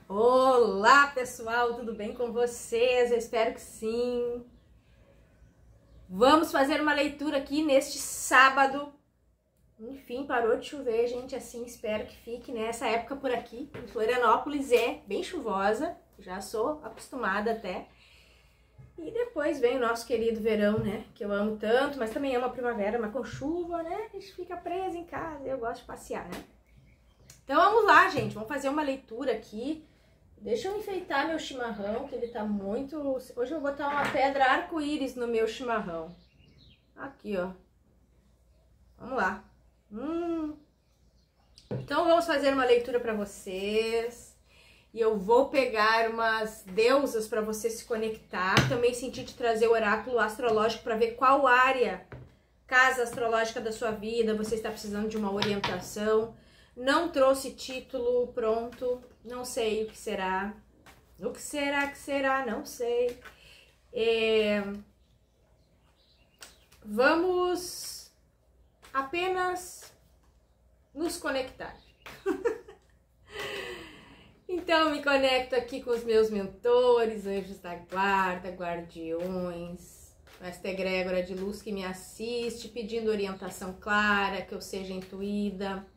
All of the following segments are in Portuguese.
Olá pessoal, tudo bem com vocês? Eu espero que sim. Vamos fazer uma leitura aqui neste sábado. Enfim, parou de chover, gente, assim espero que fique, né? Essa época por aqui, em Florianópolis, é bem chuvosa, já sou acostumada até. E depois vem o nosso querido verão, né? Que eu amo tanto, mas também amo a primavera, mas com chuva, né? A gente fica preso em casa, eu gosto de passear, né? Então vamos lá, gente, vamos fazer uma leitura aqui. Deixa eu enfeitar meu chimarrão, que ele tá muito... Hoje eu vou botar uma pedra arco-íris no meu chimarrão. Aqui, ó. Vamos lá. Então vamos fazer uma leitura para vocês. E eu vou pegar umas deusas para você se conectar. Também senti de trazer o oráculo astrológico para ver qual área, casa astrológica da sua vida, você está precisando de uma orientação. Não trouxe título pronto, não sei o que será. O que será que será? Não sei. Vamos apenas nos conectar. Então, me conecto aqui com os meus mentores, anjos da guarda, guardiões, mestre egrégora de luz que me assiste, pedindo orientação clara, que eu seja intuída,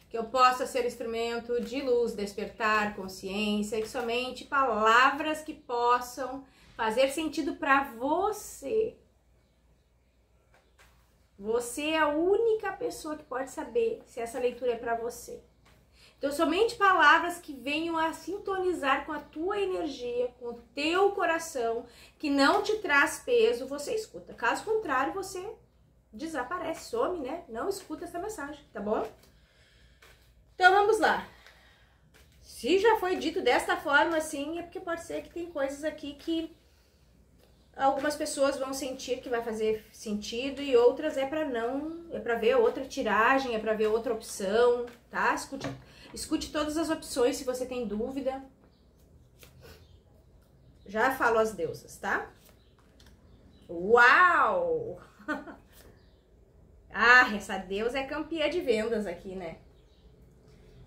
que eu possa ser instrumento de luz, despertar consciência, e somente palavras que possam fazer sentido para você. Você é a única pessoa que pode saber se essa leitura é para você. Então, somente palavras que venham a sintonizar com a tua energia, com o teu coração, que não te traz peso, você escuta. Caso contrário, você desaparece, some, né? Não escuta essa mensagem, tá bom? Então, vamos lá. Se já foi dito desta forma, assim, é porque pode ser que tem coisas aqui que algumas pessoas vão sentir que vai fazer sentido e outras é para não, é para ver outra tiragem, é para ver outra opção, tá? Escute todas as opções se você tem dúvida. Já falo as deusas, tá? Uau! Ah, essa deusa é campeã de vendas aqui, né?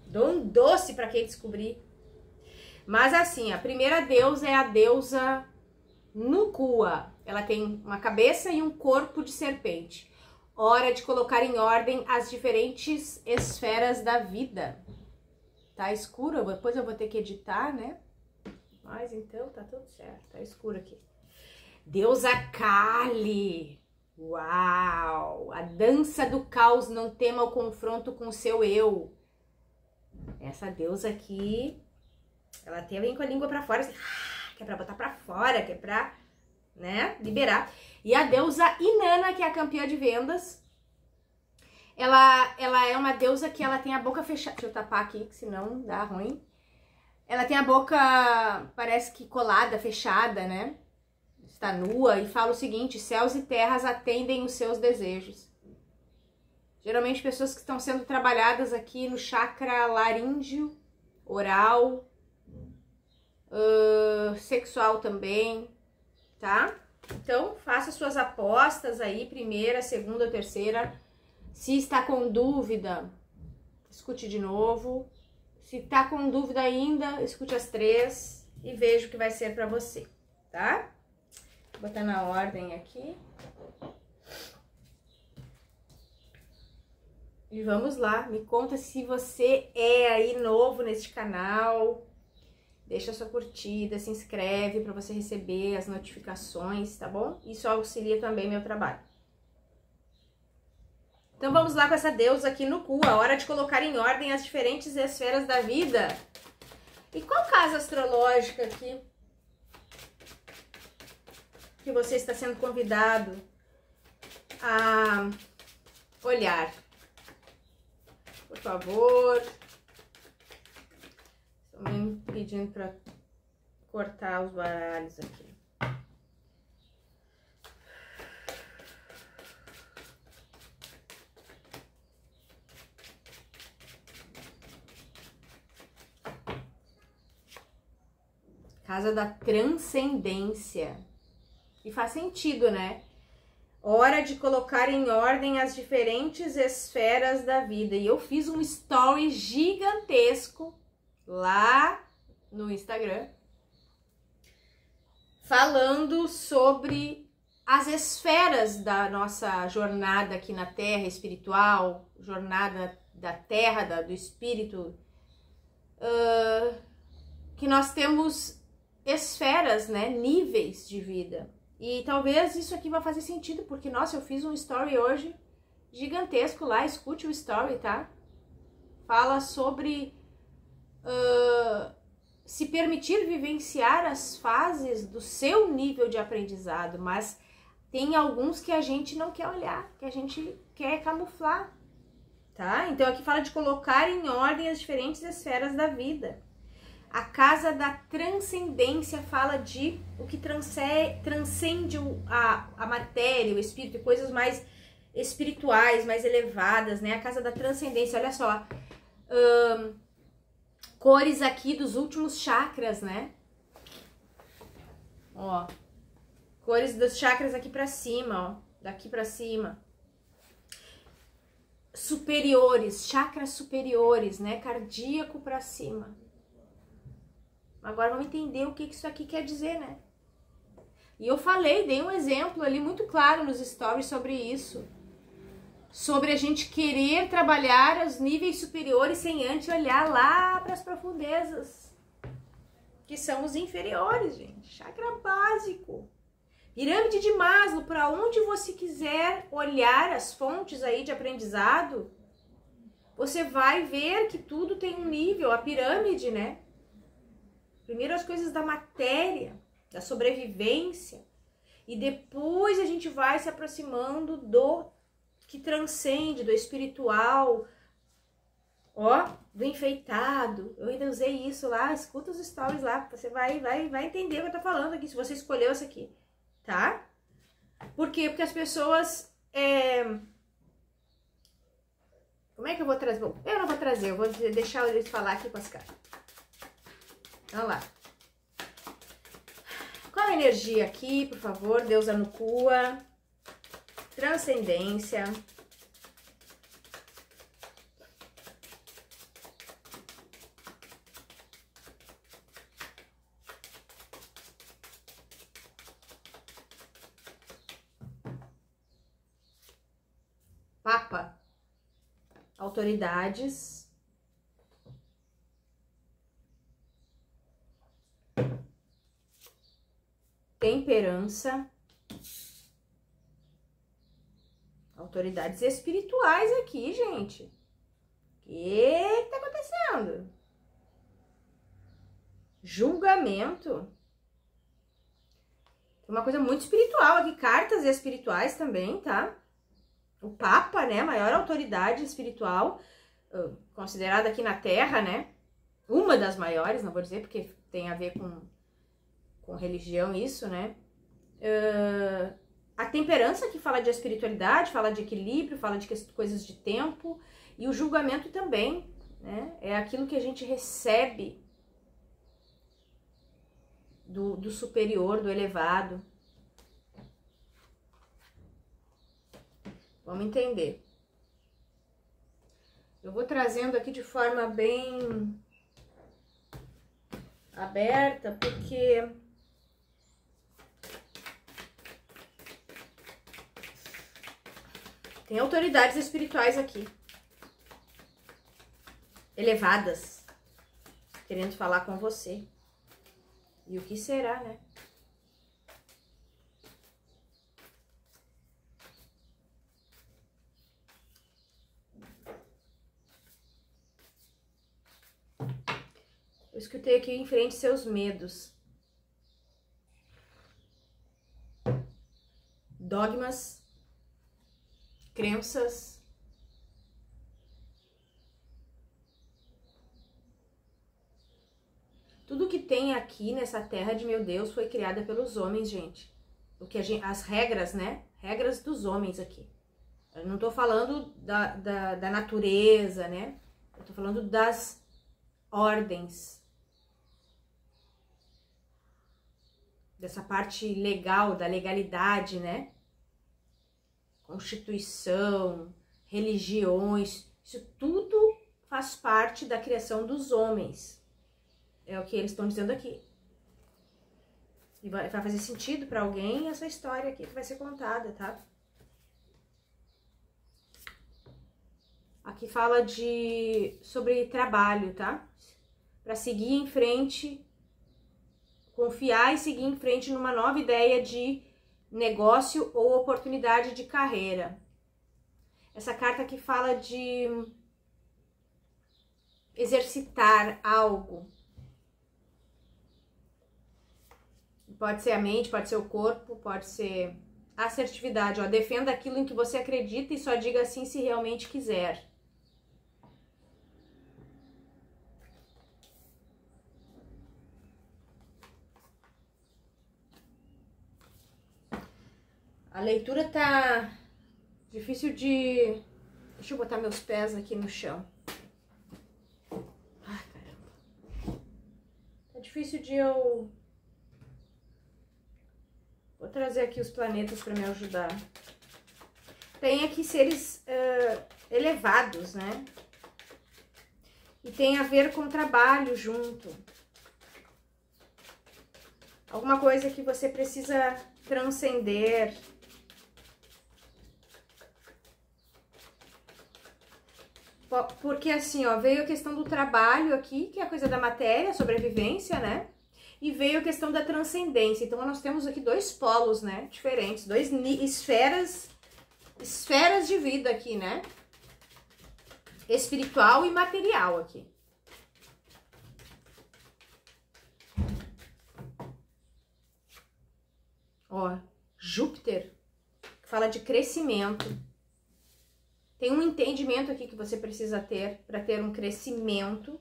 Dou um doce para quem descobrir. Mas assim, a primeira deusa é a deusa Nukua. Ela tem uma cabeça e um corpo de serpente. Hora de colocar em ordem as diferentes esferas da vida. Tá escuro, depois eu vou ter que editar, né? Mas então tá tudo certo, tá escuro aqui. Deusa Kali. Uau! A dança do caos, não tema o confronto com o seu eu. Essa deusa aqui, ela vem com a língua pra fora, assim, que é pra botar pra fora, que é pra, né, liberar. E a deusa Inanna, que é a campeã de vendas, ela é uma deusa que ela tem a boca fechada. Deixa eu tapar aqui, que senão dá ruim. Ela tem a boca, parece que colada, fechada, né? Está nua e fala o seguinte: céus e terras atendem os seus desejos. Geralmente pessoas que estão sendo trabalhadas aqui no chakra laríngeo, oral, sexual também, tá? Então, faça suas apostas aí, primeira, segunda, terceira. Se está com dúvida, escute de novo. Se está com dúvida ainda, escute as três e veja o que vai ser para você, tá? Vou botar na ordem aqui. E vamos lá, me conta se você é aí novo neste canal. Deixa sua curtida, se inscreve para você receber as notificações, tá bom? Isso auxilia também meu trabalho. Então vamos lá com essa deusa aqui Nukua, hora de colocar em ordem as diferentes esferas da vida. E qual casa astrológica aqui que você está sendo convidado a olhar? Por favor. Estou me pedindo para cortar os baralhos aqui. Casa da transcendência. E faz sentido, né? Hora de colocar em ordem as diferentes esferas da vida. E eu fiz um story gigantesco lá no Instagram, falando sobre as esferas da nossa jornada aqui na Terra espiritual, jornada da Terra, do Espírito, que nós temos esferas, né, níveis de vida. E talvez isso aqui vai fazer sentido, porque, nossa, eu fiz um story hoje gigantesco lá, escute o story, tá? Fala sobre se permitir vivenciar as fases do seu nível de aprendizado, mas tem alguns que a gente não quer olhar, que a gente quer camuflar, tá? Então aqui fala de colocar em ordem as diferentes esferas da vida. A casa da transcendência fala de o que transcende a matéria, o espírito, e coisas mais espirituais, mais elevadas, né? A casa da transcendência, olha só, cores aqui dos últimos chakras, né? Ó, cores dos chakras aqui pra cima, ó, daqui pra cima. Superiores, chakras superiores, né? Cardíaco pra cima. Agora vamos entender o que isso aqui quer dizer, né? E eu falei, dei um exemplo ali muito claro nos stories sobre isso. Sobre a gente querer trabalhar os níveis superiores sem antes olhar lá para as profundezas, que são os inferiores, gente. Chakra básico. Pirâmide de Maslow, para onde você quiser olhar as fontes aí de aprendizado, você vai ver que tudo tem um nível, a pirâmide, né? Primeiro as coisas da matéria, da sobrevivência, e depois a gente vai se aproximando do que transcende, do espiritual, ó, do enfeitado. Eu ainda usei isso lá, escuta os stories lá, você vai entender o que eu tô falando aqui, se você escolheu isso aqui, tá? Por quê? Porque as pessoas, como é que eu vou trazer? Bom, eu não vou trazer, eu vou deixar eles falar aqui com as caras. Vamos lá. Qual a energia aqui, por favor? Deusa Nukua. Transcendência. Papa. Autoridades. Temperança. Autoridades espirituais aqui, gente. O que tá acontecendo? Julgamento. Tem uma coisa muito espiritual aqui. Cartas espirituais também, tá? O Papa, né? A maior autoridade espiritual, considerada aqui na Terra, né? Uma das maiores, não vou dizer, porque tem a ver com religião isso, né? A temperança, que fala de espiritualidade, fala de equilíbrio, fala de coisas de tempo. E o julgamento também, né? É aquilo que a gente recebe do superior, do elevado. Vamos entender. Eu vou trazendo aqui de forma bem aberta, porque tem autoridades espirituais aqui, elevadas, querendo falar com você. E o que será, né? Eu escutei aqui em frente seus medos, dogmas, crenças, tudo que tem aqui nessa terra de meu Deus foi criada pelos homens, gente. As regras, né? Regras dos homens aqui. Eu não tô falando da natureza, né? Eu tô falando das ordens. Dessa parte legal, da legalidade, né? Constituição, religiões, isso tudo faz parte da criação dos homens. É o que eles estão dizendo aqui. E vai fazer sentido pra alguém essa história aqui que vai ser contada, tá? Aqui fala sobre trabalho, tá? Pra seguir em frente, confiar e seguir em frente numa nova ideia de negócio ou oportunidade de carreira. Essa carta aqui fala de exercitar algo. Pode ser a mente, pode ser o corpo, pode ser a assertividade. Ó, defenda aquilo em que você acredita e só diga assim se realmente quiser. A leitura tá difícil de... Deixa eu botar meus pés aqui no chão. Ai, caramba. Tá difícil de eu... Vou trazer aqui os planetas para me ajudar. Tem aqui seres elevados, né? E tem a ver com trabalho junto. Alguma coisa que você precisa transcender. Porque assim, ó, veio a questão do trabalho aqui, que é a coisa da matéria, sobrevivência, né? E veio a questão da transcendência. Então, nós temos aqui dois polos, né? Diferentes, dois esferas de vida aqui, né? Espiritual e material aqui. Ó, Júpiter, que fala de crescimento. Tem um entendimento aqui que você precisa ter para ter um crescimento.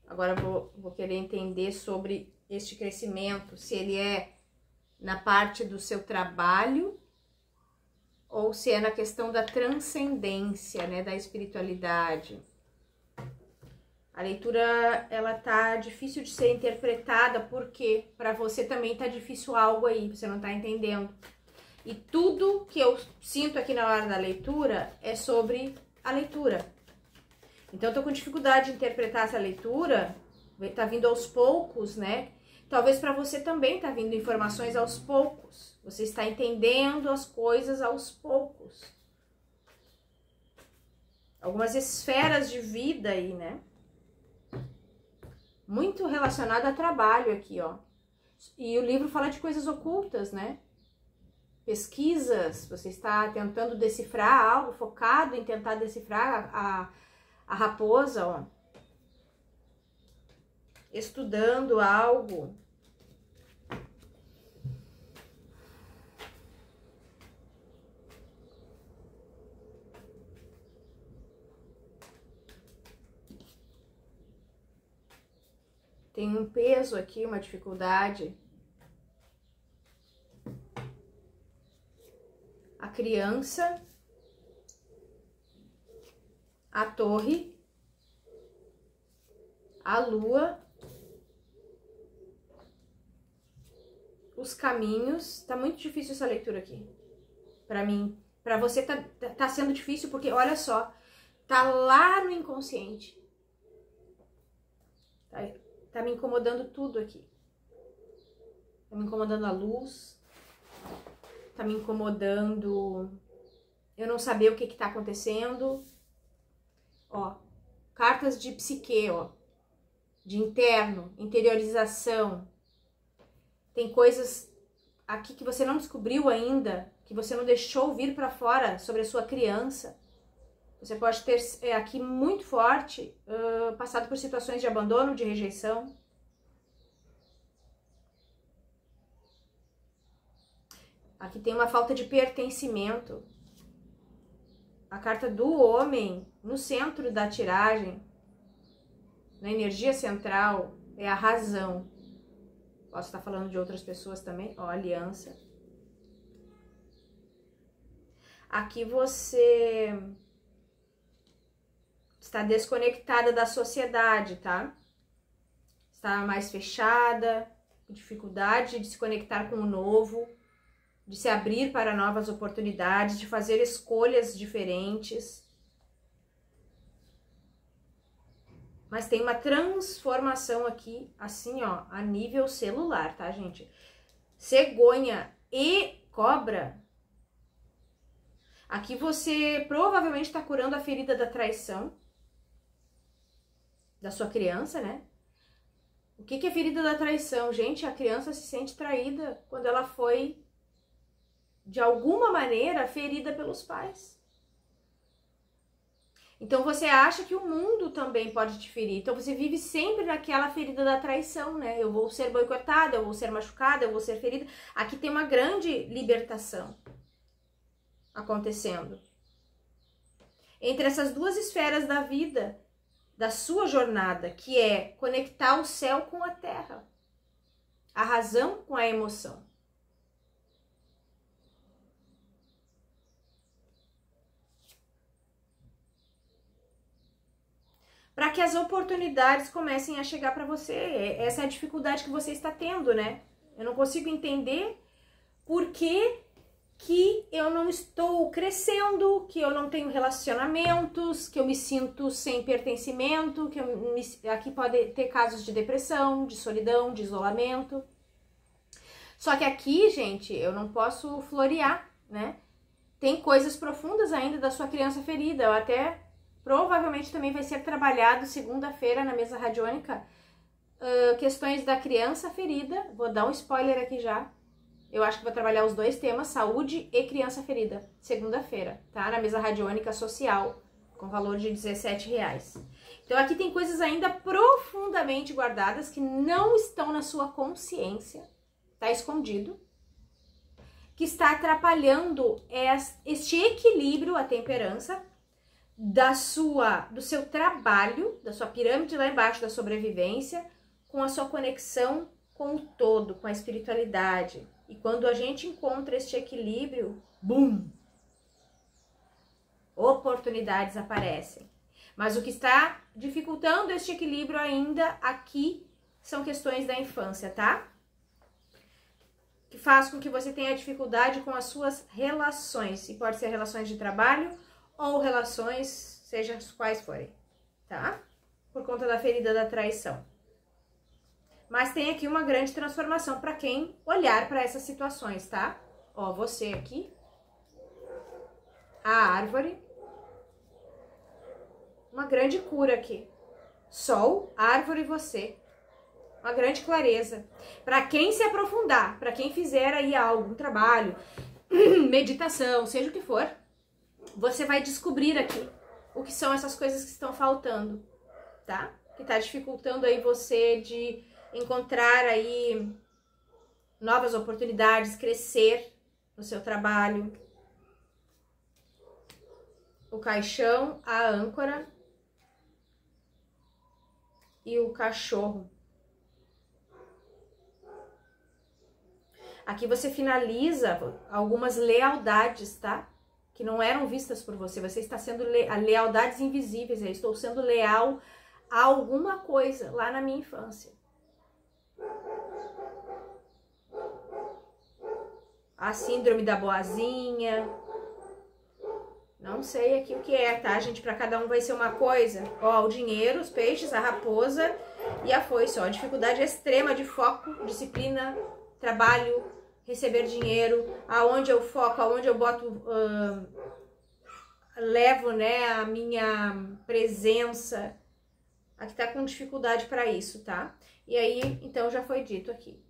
Agora vou querer entender sobre este crescimento, se ele é na parte do seu trabalho ou se é na questão da transcendência, né, da espiritualidade. A leitura, ela tá difícil de ser interpretada porque para você também tá difícil algo aí, você não tá entendendo. E tudo que eu sinto aqui na hora da leitura é sobre a leitura. Então, eu tô com dificuldade de interpretar essa leitura, tá vindo aos poucos, né? Talvez para você também tá vindo informações aos poucos. Você está entendendo as coisas aos poucos. Algumas esferas de vida aí, né? Muito relacionado a trabalho aqui, ó. E o livro fala de coisas ocultas, né? Pesquisas, você está tentando decifrar algo, focado em tentar decifrar a raposa, ó. Estudando algo. Tem um peso aqui, uma dificuldade. A criança, a torre, a lua, os caminhos. Tá muito difícil essa leitura aqui. Pra mim. Pra você tá sendo difícil porque, olha só, tá lá no inconsciente. Tá me incomodando tudo aqui. Tá me incomodando a luz. Tá me incomodando eu não saber o que tá acontecendo. Ó, cartas de psique, ó. De interno, interiorização. Tem coisas aqui que você não descobriu ainda, que você não deixou vir pra fora sobre a sua criança. Você pode ter aqui muito forte, passado por situações de abandono, de rejeição. Aqui tem uma falta de pertencimento. A carta do homem, no centro da tiragem, na energia central, é a razão. Posso estar falando de outras pessoas também. Ó, aliança. Aqui você está desconectada da sociedade, tá? Está mais fechada, com dificuldade de se conectar com o novo, de se abrir para novas oportunidades, de fazer escolhas diferentes. Mas tem uma transformação aqui, assim, ó, a nível celular, tá, gente? Cegonha e cobra. Aqui você provavelmente tá curando a ferida da traição da sua criança, né? O que é ferida da traição? Gente, a criança se sente traída quando ela foi, de alguma maneira, ferida pelos pais. Então você acha que o mundo também pode te ferir. Então você vive sempre naquela ferida da traição, né? Eu vou ser boicotada, eu vou ser machucada, eu vou ser ferida. Aqui tem uma grande libertação acontecendo. Entre essas duas esferas da vida, da sua jornada, que é conectar o céu com a terra, a razão com a emoção. Para que as oportunidades comecem a chegar para você. Essa é a dificuldade que você está tendo, né? Eu não consigo entender por que eu não estou crescendo, que eu não tenho relacionamentos, que eu me sinto sem pertencimento, aqui pode ter casos de depressão, de solidão, de isolamento. Só que aqui, gente, eu não posso florear, né? Tem coisas profundas ainda da sua criança ferida. Eu até provavelmente também vai ser trabalhado segunda-feira na mesa radiônica questões da criança ferida. Vou dar um spoiler aqui já. Eu acho que vou trabalhar os dois temas, saúde e criança ferida, segunda-feira, tá? Na mesa radiônica social, com valor de R$17. Então aqui tem coisas ainda profundamente guardadas que não estão na sua consciência, tá escondido, que está atrapalhando este equilíbrio, a temperança, do seu trabalho, da sua pirâmide lá embaixo da sobrevivência, com a sua conexão com o todo, com a espiritualidade. E quando a gente encontra este equilíbrio, bum! Oportunidades aparecem. Mas o que está dificultando este equilíbrio ainda aqui são questões da infância, tá? Que faz com que você tenha dificuldade com as suas relações. E pode ser relações de trabalho ou relações, seja quais forem, tá? Por conta da ferida da traição. Mas tem aqui uma grande transformação para quem olhar para essas situações, tá? Ó, você aqui, a árvore, uma grande cura aqui. Sol, árvore e você. Uma grande clareza. Para quem se aprofundar, para quem fizer aí algo, um trabalho, meditação, seja o que for, você vai descobrir aqui o que são essas coisas que estão faltando, tá? Que tá dificultando aí você de encontrar aí novas oportunidades, crescer no seu trabalho. O caixão, a âncora e o cachorro. Aqui você finaliza algumas lealdades, tá? Que não eram vistas por você. Você está sendo lealdades invisíveis. Eu estou sendo leal a alguma coisa lá na minha infância. A síndrome da boazinha. Não sei aqui o que é, tá, gente? Para cada um vai ser uma coisa. Ó, o dinheiro, os peixes, a raposa e a foice. Ó, dificuldade extrema de foco, disciplina, trabalho, receber dinheiro. Aonde eu foco, aonde eu boto, levo, né, a minha presença. Aqui tá com dificuldade para isso, tá? E aí, então, já foi dito aqui.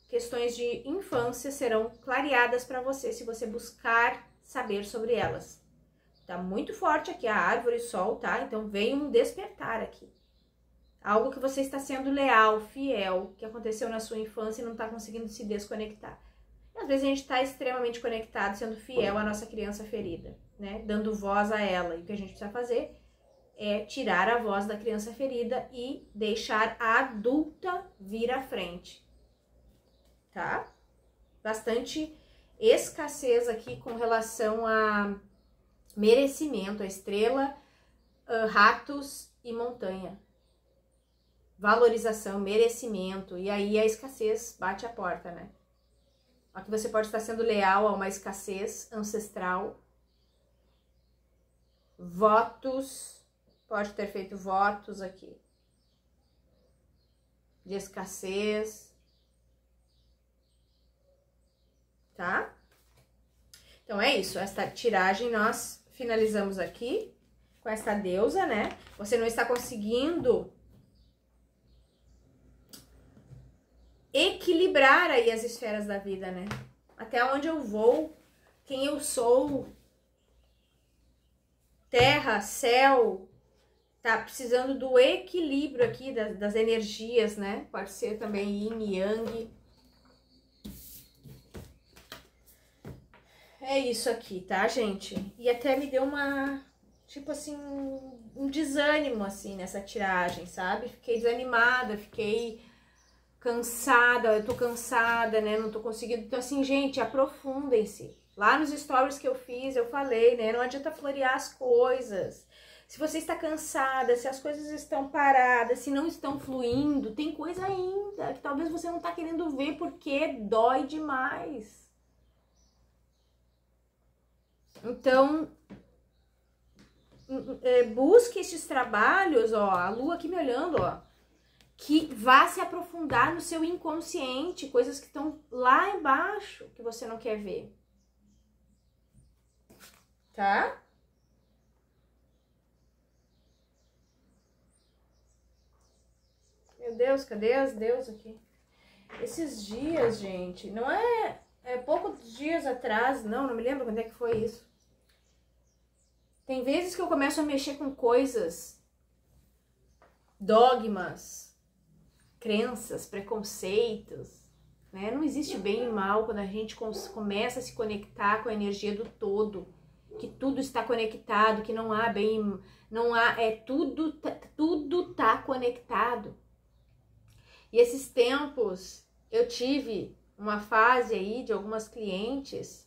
Questões de infância serão clareadas para você se você buscar saber sobre elas. Tá muito forte aqui a árvore, sol, tá? Então vem um despertar aqui. Algo que você está sendo leal, fiel, que aconteceu na sua infância e não está conseguindo se desconectar. E às vezes a gente está extremamente conectado, sendo fiel à nossa criança ferida, né? Dando voz a ela. E o que a gente precisa fazer é tirar a voz da criança ferida e deixar a adulta vir à frente. Tá? Bastante escassez aqui com relação a merecimento, a estrela, ratos e montanha. Valorização, merecimento, e aí a escassez bate a porta, né? Aqui você pode estar sendo leal a uma escassez ancestral, votos pode ter feito votos aqui de escassez, tá? Então é isso, esta tiragem nós finalizamos aqui com esta deusa, né? Você não está conseguindo equilibrar aí as esferas da vida, né? Até onde eu vou, quem eu sou, terra, céu, tá precisando do equilíbrio aqui das energias, né? Pode ser também yin e yang. É isso aqui, tá, gente? E até me deu uma, tipo assim, um desânimo, assim, nessa tiragem, sabe? Fiquei desanimada, fiquei cansada, eu tô cansada, né? Não tô conseguindo. Então, assim, gente, aprofundem-se. Lá nos stories que eu fiz, eu falei, né? Não adianta florear as coisas. Se você está cansada, se as coisas estão paradas, se não estão fluindo, tem coisa ainda que talvez você não tá querendo ver porque dói demais. Então, busque esses trabalhos, ó, a lua aqui me olhando, ó, que vá se aprofundar no seu inconsciente, coisas que estão lá embaixo que você não quer ver. Tá? Meu Deus, cadê as deusas aqui? Esses dias, gente, não é poucos dias atrás, não me lembro quando é que foi isso. Tem vezes que eu começo a mexer com coisas, dogmas, crenças, preconceitos, né? Não existe bem e mal quando a gente começa a se conectar com a energia do todo, que tudo está conectado, que não há bem, não há, tudo tá conectado. E esses tempos eu tive uma fase aí de algumas clientes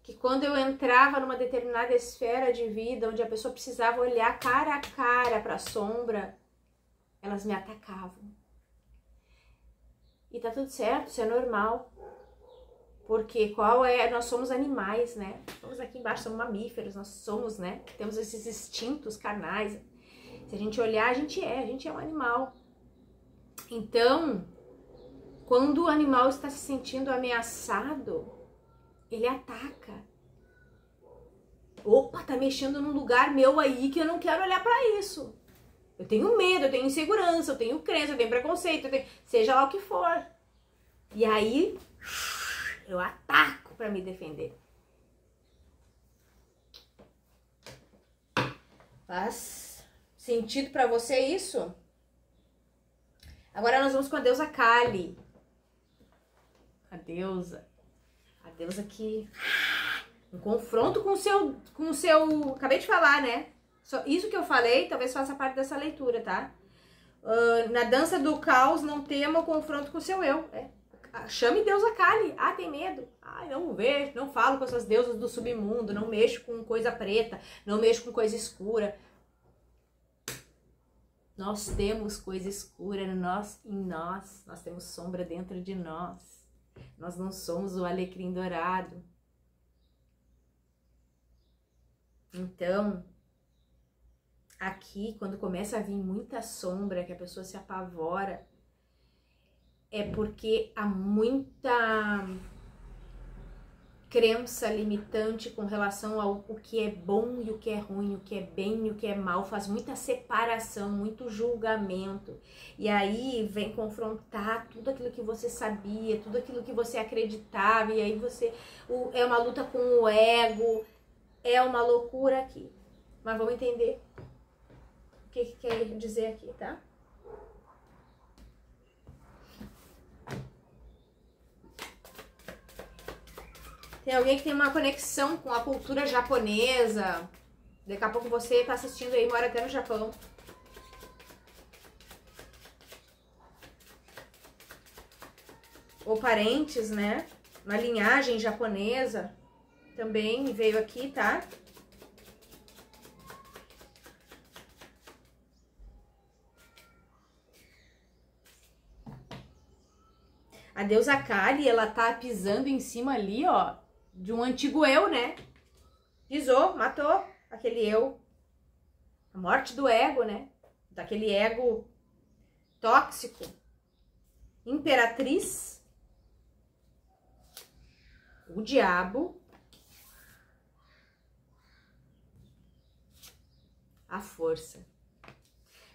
que quando eu entrava numa determinada esfera de vida, onde a pessoa precisava olhar cara a cara para a sombra, elas me atacavam. E tá tudo certo, isso é normal. Porque nós somos animais, né? Estamos aqui embaixo, somos mamíferos, nós somos, né? Temos esses instintos carnais. Se a gente olhar, a gente é um animal. Então, quando o animal está se sentindo ameaçado, ele ataca. Opa, tá mexendo num lugar meu aí que eu não quero olhar pra isso. Eu tenho medo, eu tenho insegurança, eu tenho crença, eu tenho preconceito, seja lá o que for. E aí, eu ataco pra me defender. Faz sentido pra você isso? Agora nós vamos com a deusa Kali. A deusa que um confronto com o seu, acabei de falar, né? Isso que eu falei, talvez faça parte dessa leitura, tá? Na dança do caos, não tema o confronto com o seu eu. Chame deusa Kali. Ah, tem medo? Ai, não vejo, não falo com essas deusas do submundo, não mexo com coisa preta, não mexo com coisa escura. Nós temos coisa escura em nós, nós temos sombra dentro de nós. Nós não somos o alecrim dourado. Então, aqui, quando começa a vir muita sombra, que a pessoa se apavora, é porque há muita crença limitante com relação ao que é bom e o que é ruim, o que é bem e o que é mal, faz muita separação, muito julgamento, e aí vem confrontar tudo aquilo que você sabia, tudo aquilo que você acreditava, e aí é uma luta com o ego, é uma loucura aqui, mas vamos entender o que quer dizer aqui, tá? Tem alguém que tem uma conexão com a cultura japonesa. Daqui a pouco você tá assistindo aí, mora até no Japão. Ou parentes, né? Uma linhagem japonesa também veio aqui, tá? A deusa Kali, ela tá pisando em cima ali, ó, de um antigo eu, né? Pisou, matou aquele eu. A morte do ego, né? Daquele ego tóxico. Imperatriz. O diabo. A força.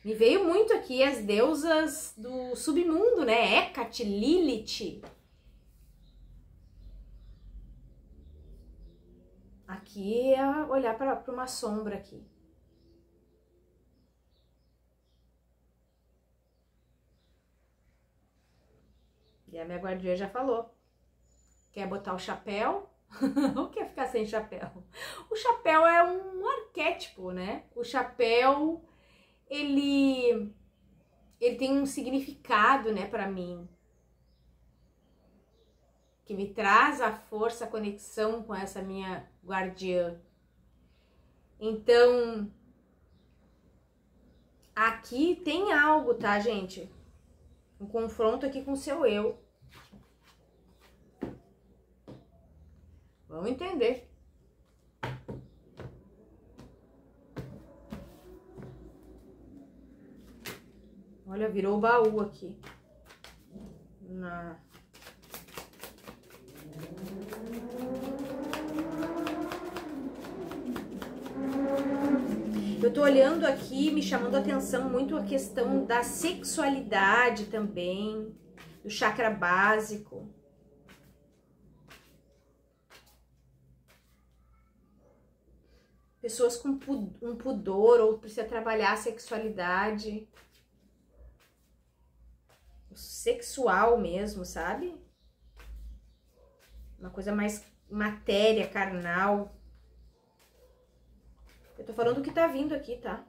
Me veio muito aqui as deusas do submundo, né? Hecate, Lilith. Aqui é olhar para uma sombra aqui. E a minha guardiã já falou. Quer botar o chapéu? Ou quer ficar sem chapéu? O chapéu é um arquétipo, né? O chapéu, ele tem um significado, né, para mim. Que me traz a força, a conexão com essa minha guardiã. Então, aqui tem algo, tá, gente? Um confronto aqui com o seu eu. Vamos entender. Olha, virou o baú aqui. Eu tô olhando aqui, me chamando a atenção muito a questão da sexualidade também, do chakra básico. Pessoas com um pudor ou precisa trabalhar a sexualidade. O sexual mesmo, sabe? Uma coisa mais matéria, carnal. Eu tô falando o que tá vindo aqui, tá?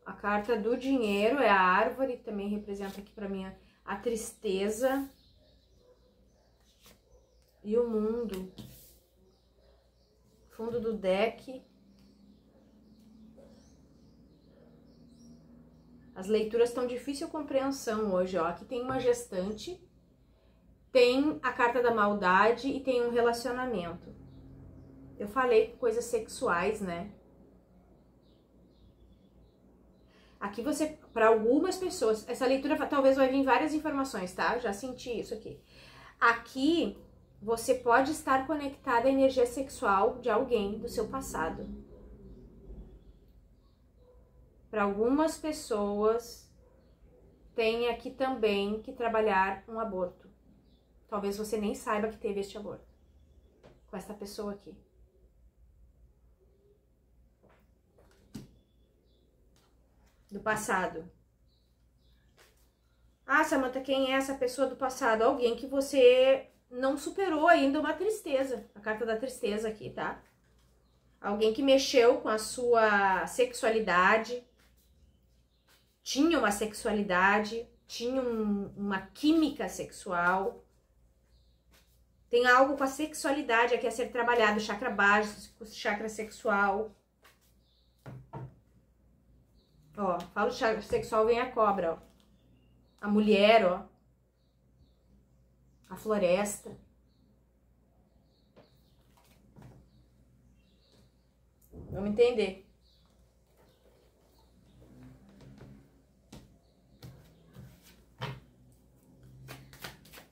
A carta do dinheiro é a árvore, também representa aqui pra mim a tristeza. E o mundo. Fundo do deck. As leituras estão de difícil compreensão hoje, ó. Aqui tem uma gestante, tem a carta da maldade e tem um relacionamento. Eu falei coisas sexuais, né? Aqui você, para algumas pessoas, essa leitura talvez vai vir várias informações, tá? Eu já senti isso aqui. Aqui você pode estar conectada à energia sexual de alguém do seu passado. Para algumas pessoas, tem aqui também que trabalhar um aborto. Talvez você nem saiba que teve este aborto com essa pessoa aqui. Do passado. Ah, Samantha, quem é essa pessoa do passado? Alguém que você não superou ainda uma tristeza. A carta da tristeza aqui, tá? Alguém que mexeu com a sua sexualidade. Tinha uma sexualidade, tinha uma química sexual. Tem algo com a sexualidade aqui a ser trabalhado, chakra básico, chakra sexual. Ó, fala o chakra sexual, vem a cobra, ó. A mulher, ó. A floresta. Vamos entender.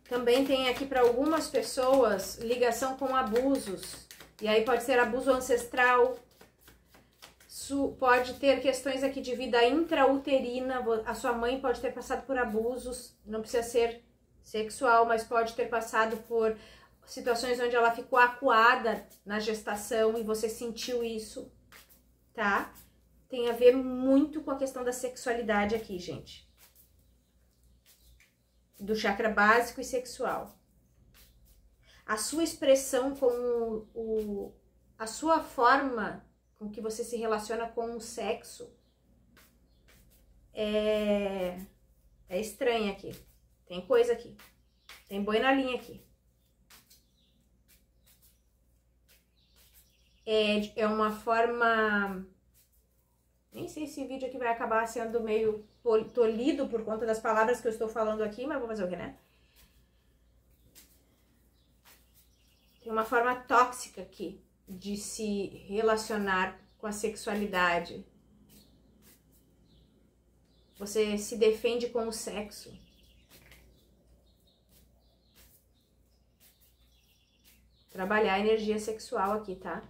Também tem aqui para algumas pessoas ligação com abusos. E aí pode ser abuso ancestral. Pode ter questões aqui de vida intrauterina. A sua mãe pode ter passado por abusos. Não precisa ser sexual, mas pode ter passado por situações onde ela ficou acuada na gestação e você sentiu isso, tá? Tem a ver muito com a questão da sexualidade aqui, gente. Do chakra básico e sexual. A sua expressão com a sua forma com que você se relaciona com o sexo é estranha aqui. Tem coisa aqui. Tem boi na linha aqui. É uma forma... Nem sei se esse vídeo aqui vai acabar sendo meio tolhido por conta das palavras que eu estou falando aqui, mas vou fazer o que, né? Tem uma forma tóxica aqui de se relacionar com a sexualidade. Você se defende com o sexo. Trabalhar a energia sexual aqui, tá?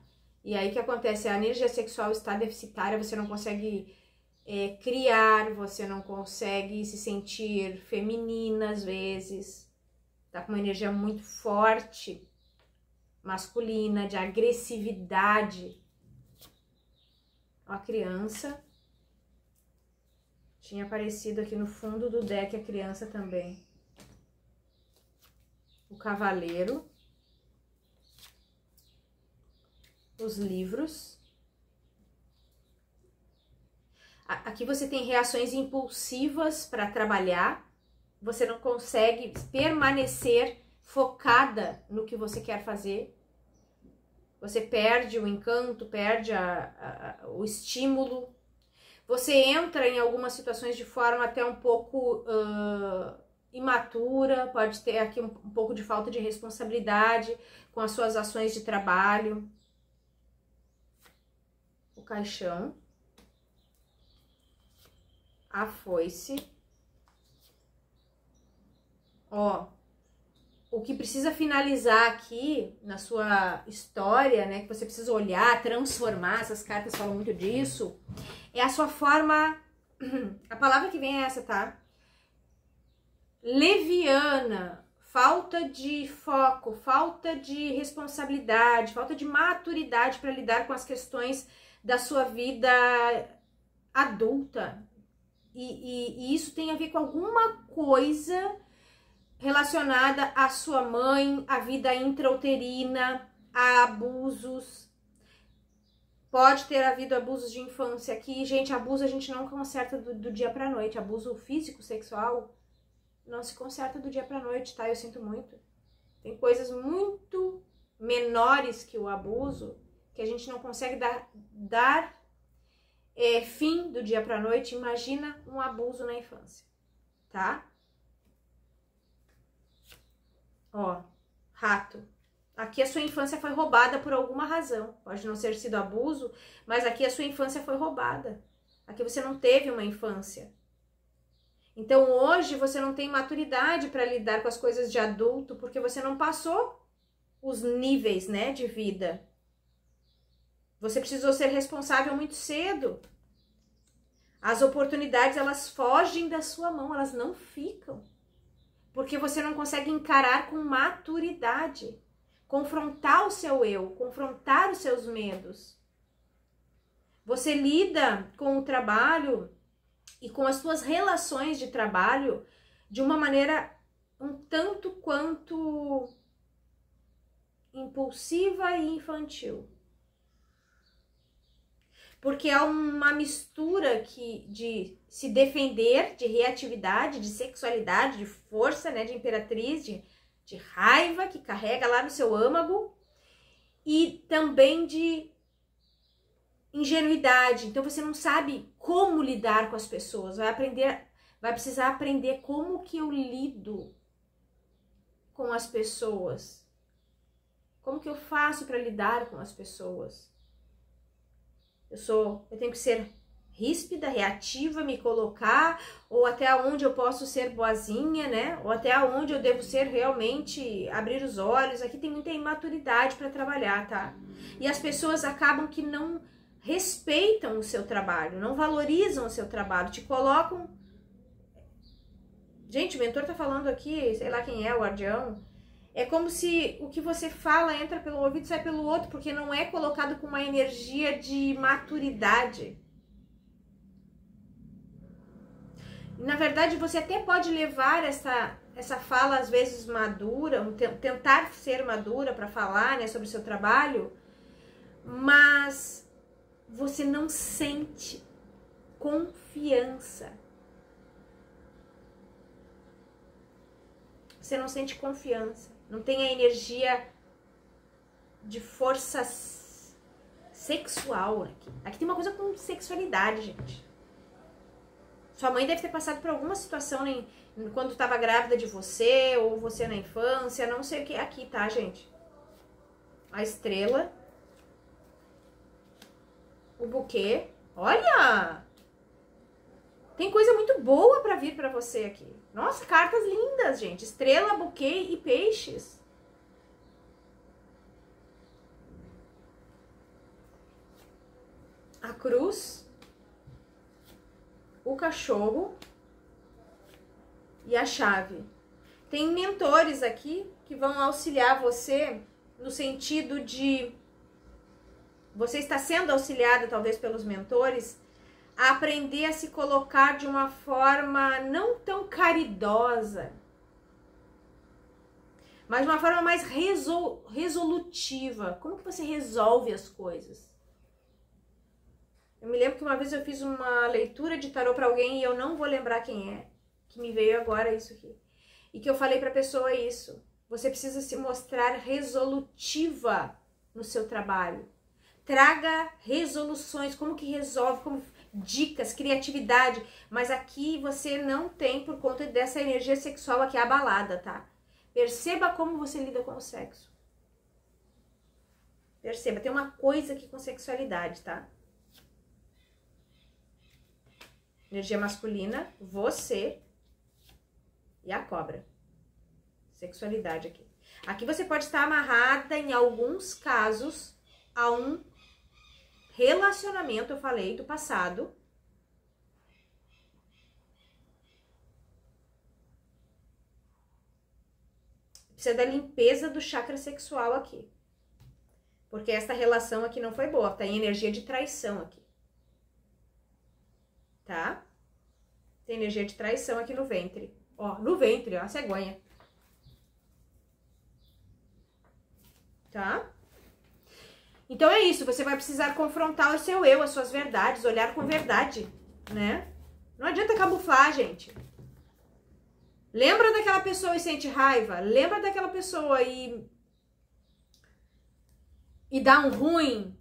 E aí o que acontece? A energia sexual está deficitária, você não consegue criar, você não consegue se sentir feminina às vezes. Tá com uma energia muito forte, masculina, de agressividade. Ó, a criança. Tinha aparecido aqui no fundo do deck a criança também. O cavaleiro. Os livros. Aqui você tem reações impulsivas para trabalhar. Você não consegue permanecer focada no que você quer fazer. Você perde o encanto, perde o estímulo. Você entra em algumas situações de forma até um pouco imatura, pode ter aqui um pouco de falta de responsabilidade com as suas ações de trabalho. O caixão. A foice. Ó, o que precisa finalizar aqui na sua história, né, que você precisa olhar, transformar, essas cartas falam muito disso, é a sua forma, a palavra que vem é essa, tá? Leviana, falta de foco, falta de responsabilidade, falta de maturidade para lidar com as questões da sua vida adulta. E isso tem a ver com alguma coisa relacionada à sua mãe, à vida intrauterina, a abusos. Pode ter havido abusos de infância aqui. Gente, abuso a gente não conserta do dia pra noite. Abuso físico, sexual, não se conserta do dia pra noite, tá? Eu sinto muito. Tem coisas muito menores que o abuso que a gente não consegue dar fim do dia pra noite. Imagina um abuso na infância, tá? Ó, rato. Aqui a sua infância foi roubada por alguma razão. Pode não ter sido abuso, mas aqui a sua infância foi roubada. Aqui você não teve uma infância. Então hoje você não tem maturidade para lidar com as coisas de adulto, porque você não passou os níveis, né, de vida. Você precisou ser responsável muito cedo. As oportunidades, elas fogem da sua mão, elas não ficam. Porque você não consegue encarar com maturidade, confrontar o seu eu, confrontar os seus medos. Você lida com o trabalho e com as suas relações de trabalho de uma maneira um tanto quanto impulsiva e infantil. Porque há uma mistura de se defender, de reatividade, de sexualidade, de força, né, de imperatriz, de raiva que carrega lá no seu âmago, e também de ingenuidade. Então você não sabe como lidar com as pessoas, vai precisar aprender como que eu lido com as pessoas. Como que eu faço para lidar com as pessoas? Eu tenho que ser ríspida, reativa, me colocar, ou até onde eu posso ser boazinha, né? Ou até onde eu devo ser realmente, abrir os olhos. Aqui tem muita imaturidade para trabalhar, tá? E as pessoas acabam que não respeitam o seu trabalho, não valorizam o seu trabalho, te colocam... Gente, o mentor tá falando aqui, sei lá quem é, o guardião. É como se o que você fala entra pelo ouvido e sai pelo outro, porque não é colocado com uma energia de maturidade. Na verdade, você até pode levar essa fala, às vezes, madura, tentar ser madura para falar, né, sobre o seu trabalho, mas você não sente confiança. Você não sente confiança. Não tem a energia de força sexual aqui. Aqui tem uma coisa com sexualidade, gente. Sua mãe deve ter passado por alguma situação quando estava grávida de você, ou você na infância, não sei o que é aqui, tá, gente? A estrela. o buquê. Olha! Tem coisa muito boa pra vir pra você aqui. Nossa, cartas lindas, gente. Estrela, buquê e peixes. A cruz, o cachorro e a chave. Tem mentores aqui que vão auxiliar você no sentido de você está sendo auxiliado talvez pelos mentores a aprender a se colocar de uma forma não tão caridosa, mas de uma forma mais resolutiva. Como que você resolve as coisas? Eu me lembro que uma vez eu fiz uma leitura de tarô para alguém e eu não vou lembrar quem é, que me veio agora isso aqui. E que eu falei para a pessoa isso. Você precisa se mostrar resolutiva no seu trabalho. Traga resoluções, como que resolve, como dicas, criatividade. Mas aqui você não tem por conta dessa energia sexual aqui abalada, tá? Perceba como você lida com o sexo. Perceba, tem uma coisa aqui com sexualidade, tá? Energia masculina, você e a cobra. Sexualidade aqui. Aqui você pode estar amarrada, em alguns casos, a um relacionamento, eu falei, do passado. Precisa da limpeza do chakra sexual aqui. Porque essa relação aqui não foi boa. Tá em energia de traição aqui. Tá? Tem energia de traição aqui no ventre. Ó, no ventre, ó, a cegonha. Tá? Então é isso, você vai precisar confrontar o seu eu, as suas verdades, olhar com verdade, né? Não adianta camuflar, gente. Lembra daquela pessoa e sente raiva? Lembra daquela pessoa e dá um ruim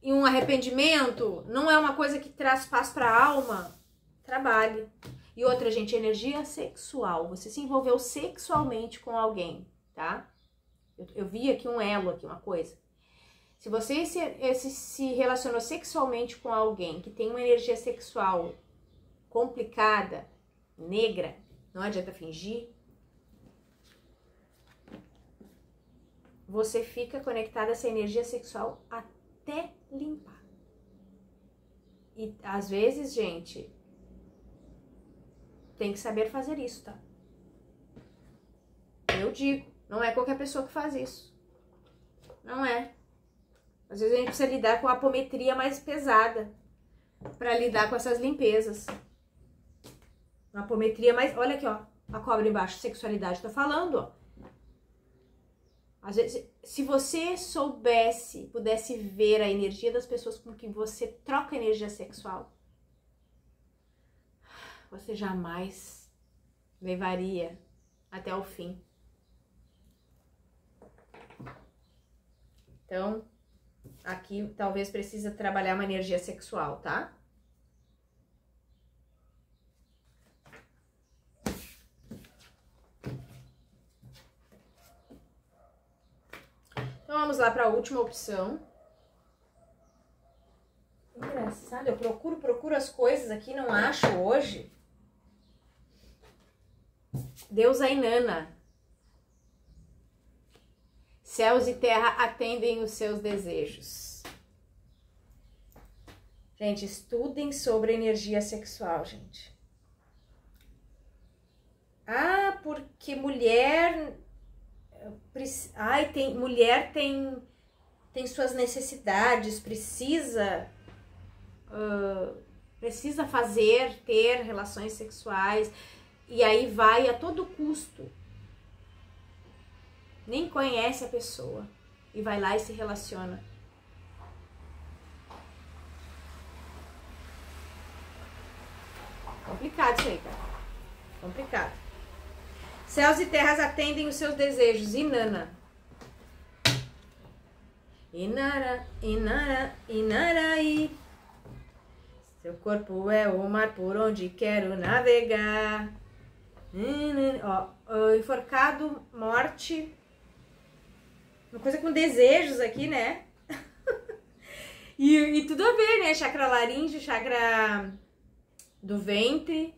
e um arrependimento? Não é uma coisa que traz paz para a alma? Trabalhe. E outra, gente, energia sexual. Você se envolveu sexualmente com alguém, tá? Eu vi aqui um elo, aqui, uma coisa. Se você se relacionou sexualmente com alguém que tem uma energia sexual complicada, negra, não adianta fingir, você fica conectada a essa energia sexual até limpar. E às vezes, gente, tem que saber fazer isso, tá? Eu digo, não é qualquer pessoa que faz isso. Não é. Às vezes a gente precisa lidar com a apometria mais pesada para lidar com essas limpezas. Uma apometria mais... Olha aqui, ó. A cobra embaixo, sexualidade, tá falando, ó. Às vezes, se você soubesse, pudesse ver a energia das pessoas com quem você troca energia sexual, você jamais levaria até o fim. Então, aqui talvez precisa trabalhar uma energia sexual, tá? Então, vamos lá para a última opção. Engraçado, eu procuro as coisas aqui, não acho hoje. Deusa Inanna. Céus e terra atendem os seus desejos. Gente, estudem sobre energia sexual, gente. Ah, porque mulher... mulher tem suas necessidades, precisa ter relações sexuais, e aí vai a todo custo. Nem conhece a pessoa e vai lá e se relaciona. Complicado isso aí, cara. Complicado. Céus e terras atendem os seus desejos. Inanna. Inara, Inara, Inaraí. Seu corpo é o mar por onde quero navegar. Ó, enforcado, morte. Uma coisa com desejos aqui, né? E tudo a ver, né? Chakra laríngeo, chakra do ventre.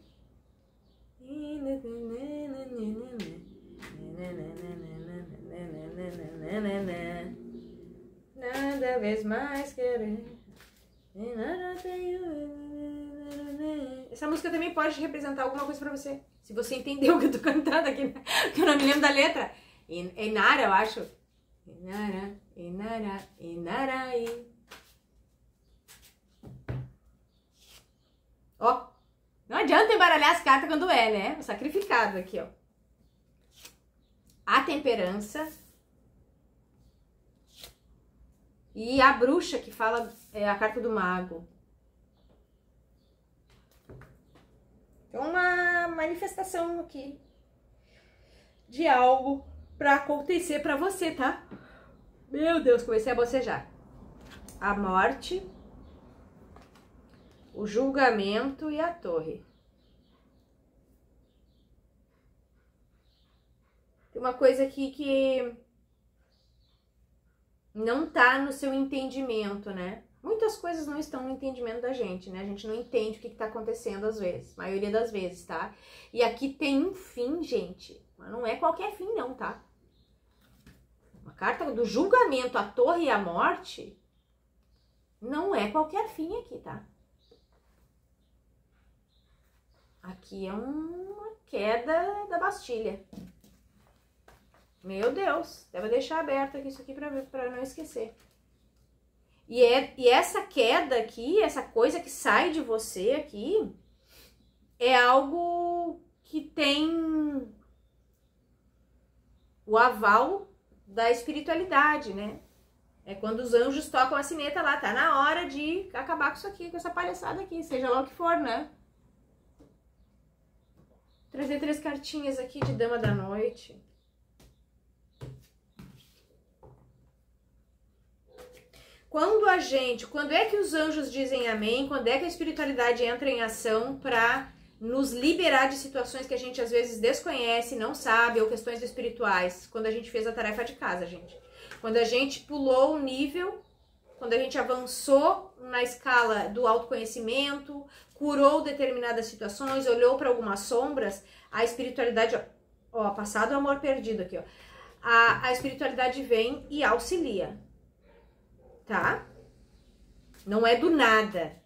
Nada vez mais querer. Essa música também pode representar alguma coisa pra você. Se você entendeu o que eu tô cantando aqui, que eu não me lembro da letra. Inara, eu acho. Inara, Inara, Inaraí. Ó, não adianta embaralhar as cartas quando é, né? O sacrificado aqui, ó. A temperança. E a bruxa, que fala, é a carta do mago. Então, uma manifestação aqui de algo pra acontecer pra você, tá? Meu Deus, comecei a bocejar. A morte, o julgamento e a torre. Tem uma coisa aqui que não tá no seu entendimento, né? Muitas coisas não estão no entendimento da gente, né? A gente não entende o que tá acontecendo às vezes, maioria das vezes, tá? E aqui tem um fim, gente, mas não é qualquer fim não, tá? Uma carta do julgamento, a torre e a morte, não é qualquer fim aqui, tá? Aqui é uma queda da Bastilha. Meu Deus, deve deixar aberto aqui isso aqui pra não esquecer. E essa queda aqui, essa coisa que sai de você aqui, é algo que tem o aval da espiritualidade, né? É quando os anjos tocam a sineta lá, tá na hora de acabar com isso aqui, com essa palhaçada aqui, seja lá o que for, né? Trazer 3 cartinhas aqui de Dama da Noite. Quando é que os anjos dizem amém? Quando é que a espiritualidade entra em ação para nos liberar de situações que a gente às vezes desconhece, não sabe, ou questões espirituais? Quando a gente fez a tarefa de casa, gente. Quando a gente pulou o nível, quando a gente avançou na escala do autoconhecimento, curou determinadas situações, olhou para algumas sombras, a espiritualidade, ó, passado o amor perdido aqui, ó. A espiritualidade vem e auxilia. Tá? Não é do nada,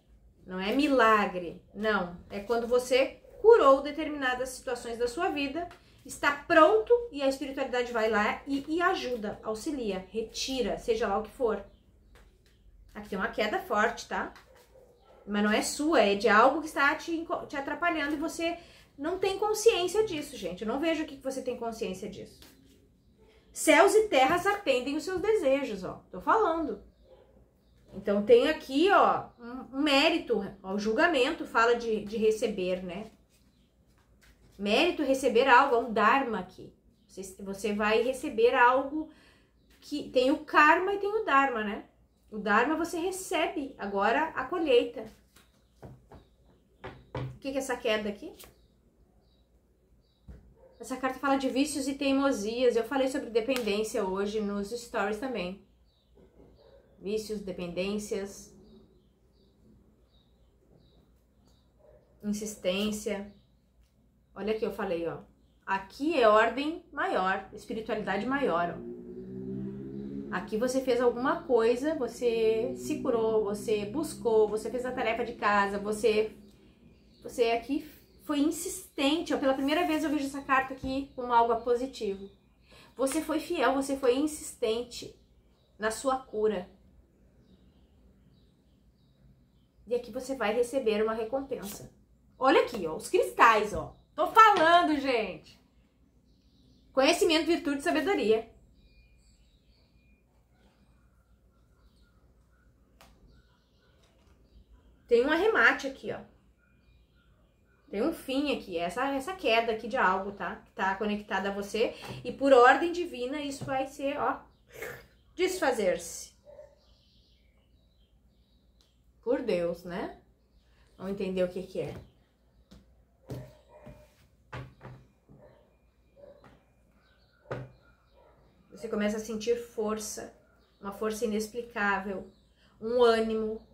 não é milagre, não. É quando você curou determinadas situações da sua vida, está pronto e a espiritualidade vai lá e ajuda, auxilia, retira, seja lá o que for. Aqui tem uma queda forte, tá? Mas não é sua, é de algo que está te atrapalhando e você não tem consciência disso, gente. Eu não vejo aqui que você tem consciência disso. Céus e terras atendem os seus desejos, ó. Tô falando. Então, tem aqui, ó, um mérito, ó, o julgamento fala de receber, né? Mérito, receber algo, é um dharma aqui. Você vai receber algo que tem o karma e tem o dharma, né? O dharma você recebe, agora a colheita. O que é essa queda aqui? Essa carta fala de vícios e teimosias. Eu falei sobre dependência hoje nos stories também. Vícios, dependências, insistência. Olha aqui, eu falei, ó. Aqui é ordem maior, espiritualidade maior, ó. Aqui você fez alguma coisa, você se curou, você buscou, você fez a tarefa de casa, você aqui foi insistente. Ó, pela primeira vez eu vejo essa carta aqui como algo positivo. Você foi fiel, você foi insistente na sua cura. E aqui você vai receber uma recompensa. Olha aqui, ó, os cristais, ó. Tô falando, gente. Conhecimento, virtude e sabedoria. Tem um arremate aqui, ó. Tem um fim aqui, essa queda aqui de algo, tá? Que tá conectada a você. E por ordem divina, isso vai ser, ó, desfazer-se. Por Deus, né? Vamos entender o que que é. Você começa a sentir força, uma força inexplicável, um ânimo.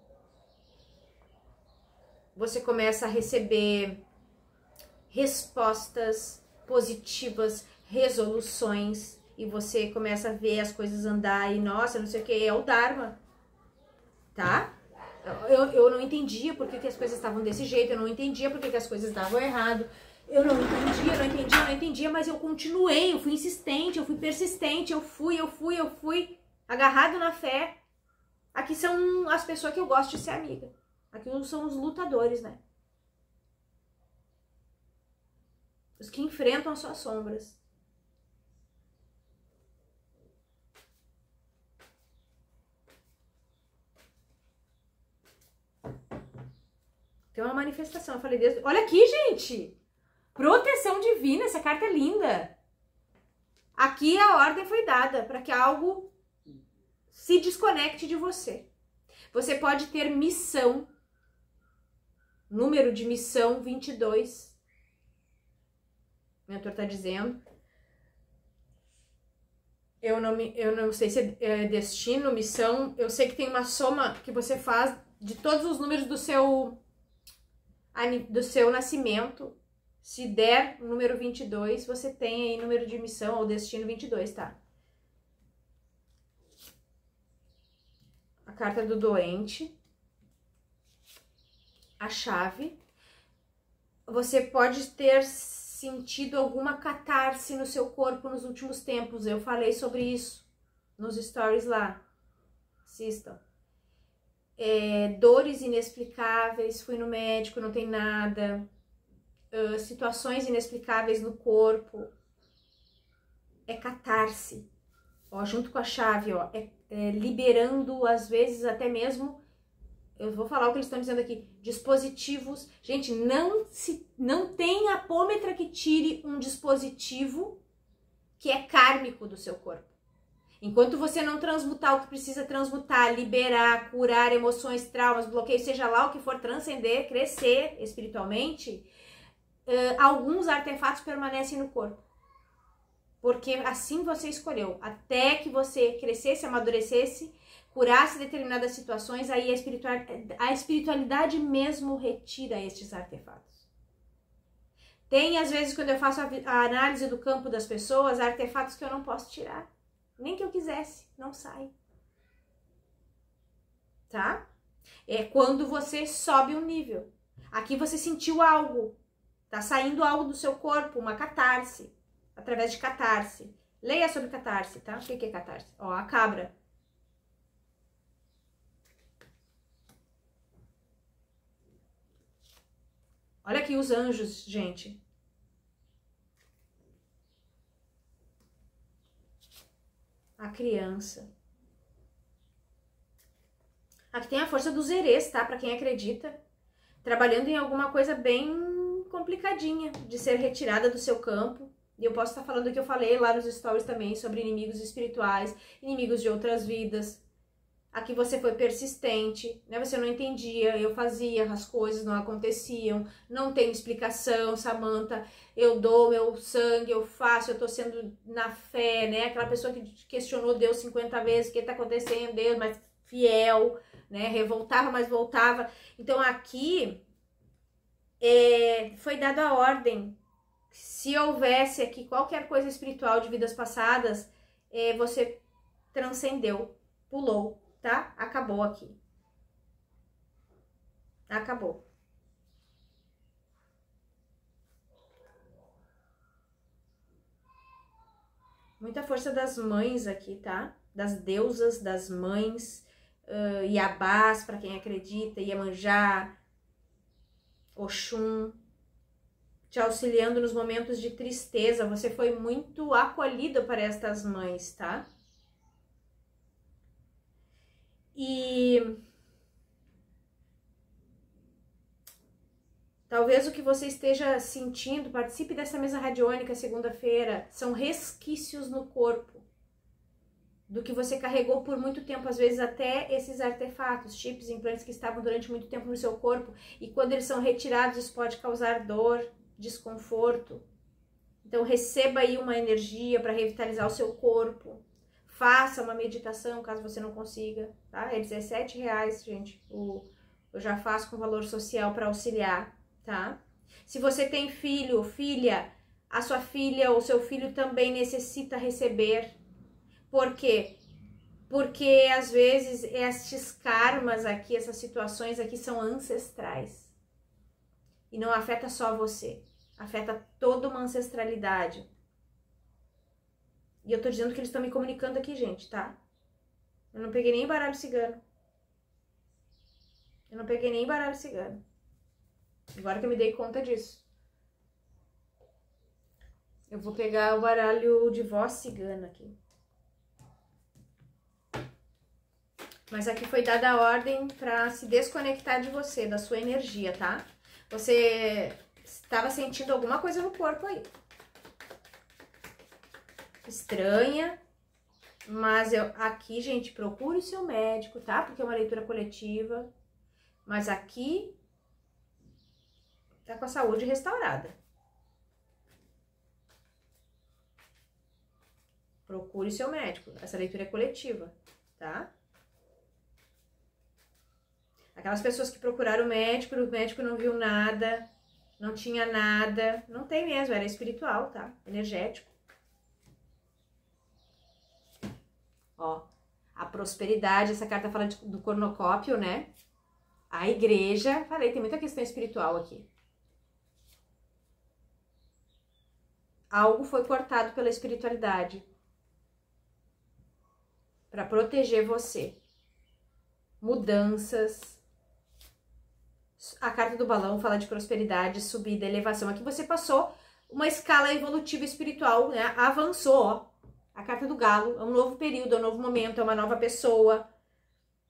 Você começa a receber respostas positivas, resoluções, e você começa a ver as coisas andar e, nossa, não sei o que, é o Dharma, tá? Eu não entendia por que as coisas estavam desse jeito, eu não entendia por que as coisas davam errado, eu não entendia, mas eu continuei, eu fui insistente, eu fui persistente, eu fui, agarrado na fé. Aqui são as pessoas que eu gosto de ser amiga, aqui são os lutadores, né? Os que enfrentam as suas sombras. Tem uma manifestação. Eu falei, Deus, olha aqui, gente. Proteção divina, essa carta é linda. Aqui a ordem foi dada para que algo se desconecte de você. Você pode ter missão. Número de missão 22. O mentor está dizendo. Eu não sei se é destino, missão. Eu sei que tem uma soma que você faz de todos os números do seu nascimento. Se der o número 22, você tem aí número de missão ou destino 22, tá? A carta do doente. A chave. Você pode ter sentido alguma catarse no seu corpo nos últimos tempos. Eu falei sobre isso nos stories lá. Assistam. Dores inexplicáveis, fui no médico, não tem nada. Situações inexplicáveis no corpo. É catarse. Ó, junto com a chave, ó, liberando, às vezes, até mesmo, eu vou falar o que eles estão dizendo aqui, dispositivos. Gente, não tem apômetra que tire um dispositivo que é kármico do seu corpo. Enquanto você não transmutar o que precisa transmutar, liberar, curar emoções, traumas, bloqueios, seja lá o que for, transcender, crescer espiritualmente, alguns artefatos permanecem no corpo. Porque assim você escolheu. Até que você crescesse, amadurecesse, curasse determinadas situações, aí a espiritualidade mesmo retira estes artefatos. Tem, às vezes, quando eu faço a análise do campo das pessoas, artefatos que eu não posso tirar. Nem que eu quisesse, não sai. Tá? É quando você sobe um nível. Aqui você sentiu algo. Tá saindo algo do seu corpo, uma catarse. Através de catarse. Leia sobre catarse, tá? O que é catarse? Ó, a cabra. Olha aqui os anjos, gente. A criança. Aqui tem a força dos erês, tá? Pra quem acredita. Trabalhando em alguma coisa bem complicadinha de ser retirada do seu campo. E eu posso estar falando o que eu falei lá nos stories também sobre inimigos espirituais, inimigos de outras vidas. Aqui você foi persistente, né? Você não entendia, eu fazia, as coisas não aconteciam, não tem explicação, Samantha, eu dou meu sangue, eu faço, eu tô sendo na fé, né? Aquela pessoa que questionou Deus 50 vezes, o que tá acontecendo, Deus, mas fiel, né? Revoltava, mas voltava. Então aqui foi dada a ordem. Se houvesse aqui qualquer coisa espiritual de vidas passadas, você transcendeu, pulou, tá? Acabou aqui. Acabou. Muita força das mães aqui, tá? Das deusas, das mães, Iabás, para quem acredita, Iemanjá, Oxum, te auxiliando nos momentos de tristeza. Você foi muito acolhido para estas mães, tá? E talvez o que você esteja sentindo, participe dessa mesa radiônica segunda-feira, são resquícios no corpo do que você carregou por muito tempo, às vezes até esses artefatos, chips, implantes que estavam durante muito tempo no seu corpo, e quando eles são retirados, isso pode causar dor, desconforto. Então receba aí uma energia para revitalizar o seu corpo. Faça uma meditação, caso você não consiga, tá? É R$17, gente. Eu já faço com valor social para auxiliar, tá? Se você tem filho ou filha, a sua filha ou seu filho também necessita receber. Por quê? Porque às vezes estes karmas aqui, essas situações aqui são ancestrais. E não afeta só você, afeta toda uma ancestralidade. E eu tô dizendo que eles estão me comunicando aqui, gente, tá? Eu não peguei nem baralho cigano. Eu não peguei nem baralho cigano. Agora que eu me dei conta disso. Eu vou pegar o baralho de voz cigana aqui. Mas aqui foi dada a ordem para se desconectar de você, da sua energia, tá? Você estava sentindo alguma coisa no corpo aí. Estranha. Mas aqui, gente, procure o seu médico, tá? Porque é uma leitura coletiva. Mas aqui tá com a saúde restaurada. Procure o seu médico. Essa leitura é coletiva, tá? Aquelas pessoas que procuraram o médico não viu nada, não tinha nada. Não tem mesmo, era espiritual, tá? Energético. Ó, a prosperidade, essa carta fala do cornucópio, né? A igreja, falei, tem muita questão espiritual aqui. Algo foi cortado pela espiritualidade para proteger você. Mudanças. A carta do balão fala de prosperidade, subida, elevação. Aqui você passou uma escala evolutiva espiritual, né? Avançou, ó. A carta do galo é um novo período, é um novo momento, é uma nova pessoa.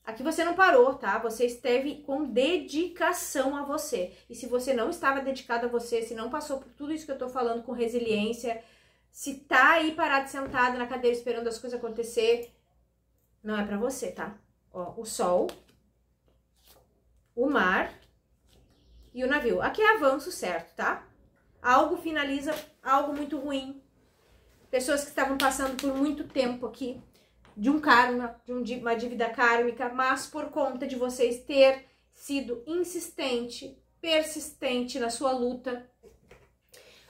Aqui você não parou, tá? Você esteve com dedicação a você. E se você não estava dedicado a você, se não passou por tudo isso que eu tô falando com resiliência, se tá aí parado, sentado na cadeira esperando as coisas acontecer, não é pra você, tá? Ó, o sol, o mar e o navio. Aqui é avanço certo, tá? Algo finaliza algo muito ruim. Pessoas que estavam passando por muito tempo aqui de um karma, de uma dívida kármica, mas por conta de vocês ter sido insistente, persistente na sua luta,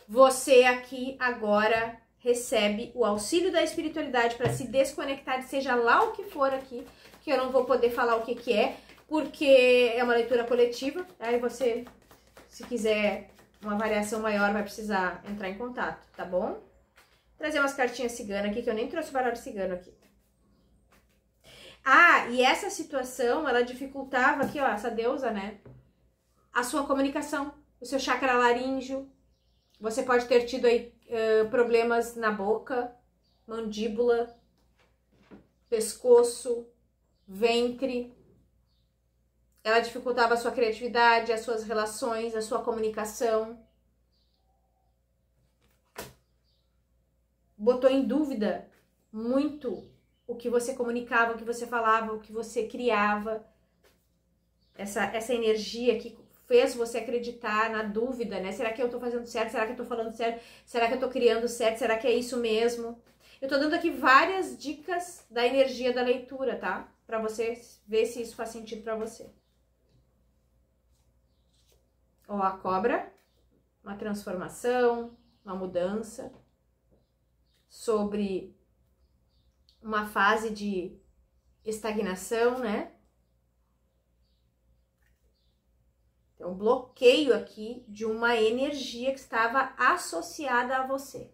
você aqui agora recebe o auxílio da espiritualidade para se desconectar de seja lá o que for aqui, que eu não vou poder falar o que que é, porque é uma leitura coletiva, aí você, se quiser uma variação maior, vai precisar entrar em contato, tá bom? Vou trazer umas cartinhas ciganas aqui, que eu nem trouxe baralho cigano aqui. Ah, e essa situação, ela dificultava aqui, ó, essa deusa, né? A sua comunicação, o seu chakra laríngeo. Você pode ter tido aí problemas na boca, mandíbula, pescoço, ventre. Ela dificultava a sua criatividade, as suas relações, a sua comunicação. Botou em dúvida muito o que você comunicava, o que você falava, o que você criava. Essa energia que fez você acreditar na dúvida, né? Será que eu tô fazendo certo? Será que eu tô falando certo? Será que eu tô criando certo? Será que é isso mesmo? Eu tô dando aqui várias dicas da energia da leitura, tá? Pra você ver se isso faz sentido pra você. Ó, a cobra, uma transformação, uma mudança, sobre uma fase de estagnação, né? Tem um bloqueio aqui de uma energia que estava associada a você.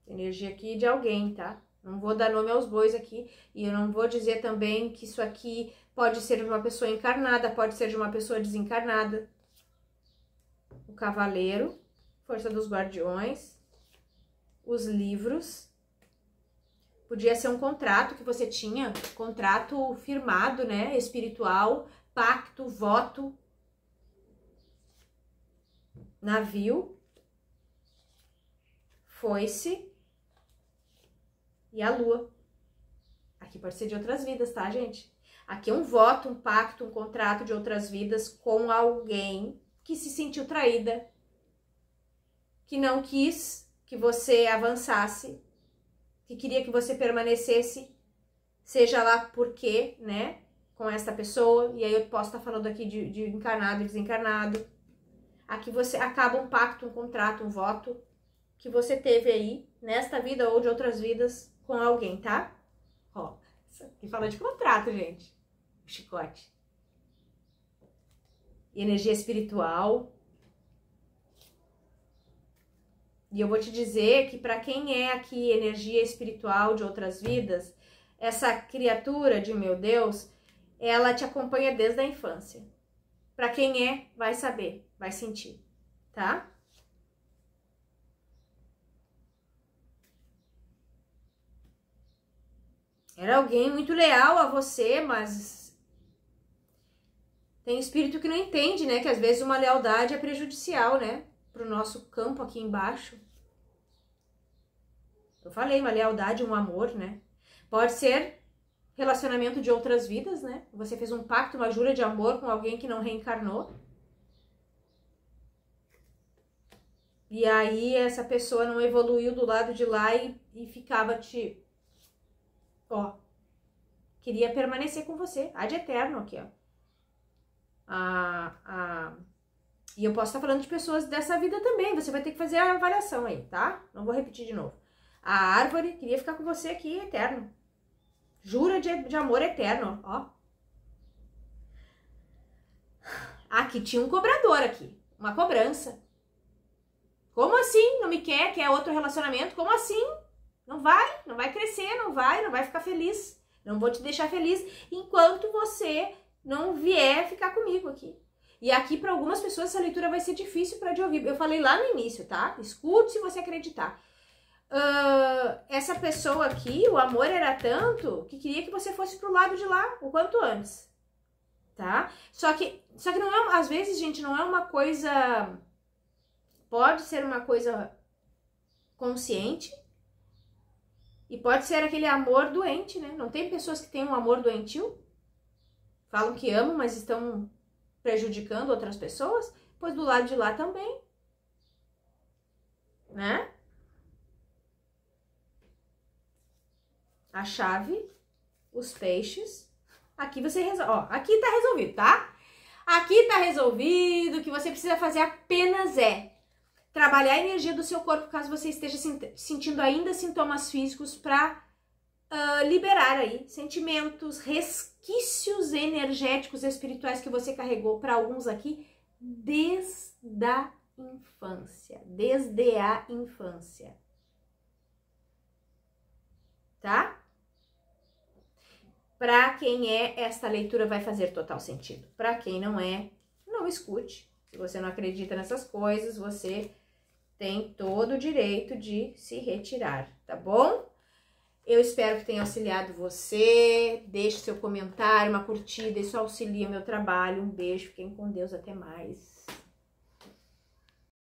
Energia aqui de alguém, tá? Não vou dar nome aos bois aqui e eu não vou dizer também que isso aqui pode ser de uma pessoa encarnada, pode ser de uma pessoa desencarnada. O cavaleiro, força dos guardiões, os livros. Podia ser um contrato que você tinha, contrato firmado, né, espiritual, pacto, voto. Navio, foice e a lua. Aqui pode ser de outras vidas, tá, gente? Aqui é um voto, um pacto, um contrato de outras vidas com alguém que se sentiu traída, que não quis que você avançasse, que queria que você permanecesse, seja lá por quê, né, com esta pessoa. E aí eu posso estar falando aqui de encarnado e desencarnado. Aqui você acaba um pacto, um contrato, um voto que você teve aí, nesta vida ou de outras vidas, com alguém, tá? Ó, isso aqui fala de contrato, gente. Chicote. Energia espiritual. E eu vou te dizer que para quem é aqui energia espiritual de outras vidas, essa criatura de meu Deus, ela te acompanha desde a infância. Para quem é, vai saber, vai sentir, tá? Era alguém muito leal a você, mas tem espírito que não entende, né? Que às vezes uma lealdade é prejudicial, né? Pro nosso campo aqui embaixo. Eu falei, uma lealdade, um amor, né? Pode ser relacionamento de outras vidas, né? Você fez um pacto, uma jura de amor com alguém que não reencarnou. E aí essa pessoa não evoluiu do lado de lá e ficava te... Ó, queria permanecer com você, ad eterno aqui, ó. E eu posso estar falando de pessoas dessa vida também, você vai ter que fazer a avaliação aí, tá? Não vou repetir de novo. A árvore queria ficar com você aqui eterno. Jura de amor eterno, ó. Aqui tinha um cobrador aqui, uma cobrança. Como assim? Não me quer? Quer outro relacionamento? Como assim? Não vai crescer, não vai ficar feliz. Não vou te deixar feliz enquanto você não vier ficar comigo aqui. E aqui para algumas pessoas essa leitura vai ser difícil para de ouvir. Eu falei lá no início, tá? Escute se você acreditar. Essa pessoa aqui, o amor era tanto que queria que você fosse pro lado de lá o quanto antes, tá? Só que não é, às vezes, gente, não é uma coisa, pode ser uma coisa consciente e pode ser aquele amor doente, né? Não tem pessoas que têm um amor doentio? Falam que amam, mas estão prejudicando outras pessoas? Pois do lado de lá também, né? A chave, os peixes. Aqui você resolve. Ó, aqui tá resolvido, tá? Aqui tá resolvido. O que você precisa fazer apenas é trabalhar a energia do seu corpo, caso você esteja sentindo ainda sintomas físicos, pra liberar aí sentimentos, resquícios energéticos espirituais que você carregou, para alguns aqui, desde a infância. Desde a infância. Tá? Para quem é, esta leitura vai fazer total sentido. Para quem não é, não escute. Se você não acredita nessas coisas, você tem todo o direito de se retirar, tá bom? Eu espero que tenha auxiliado você. Deixe seu comentário, uma curtida, isso auxilia o meu trabalho. Um beijo, fiquem com Deus, até mais.